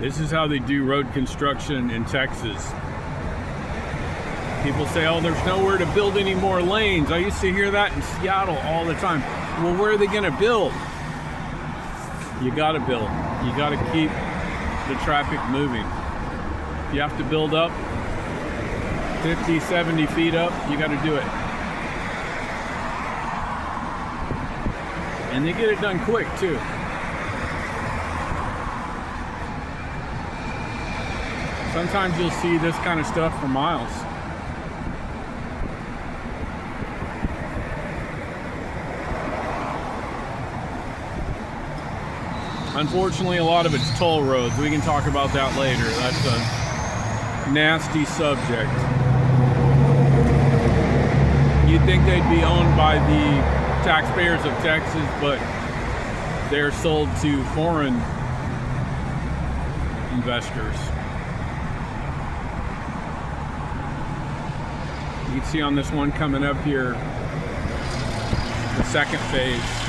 This is how they do road construction in Texas. People say, oh, there's nowhere to build any more lanes. I used to hear that in Seattle all the time. Well, where are they going to build? You got to build. You got to keep the traffic moving. If you have to build up 50, 70 feet up, you got to do it. And they get it done quick, too. Sometimes you'll see this kind of stuff for miles. Unfortunately, a lot of it's toll roads. We can talk about that later. That's a nasty subject. You'd think they'd be owned by the taxpayers of Texas, but they're sold to foreign investors. You can see on this one coming up here, the second phase.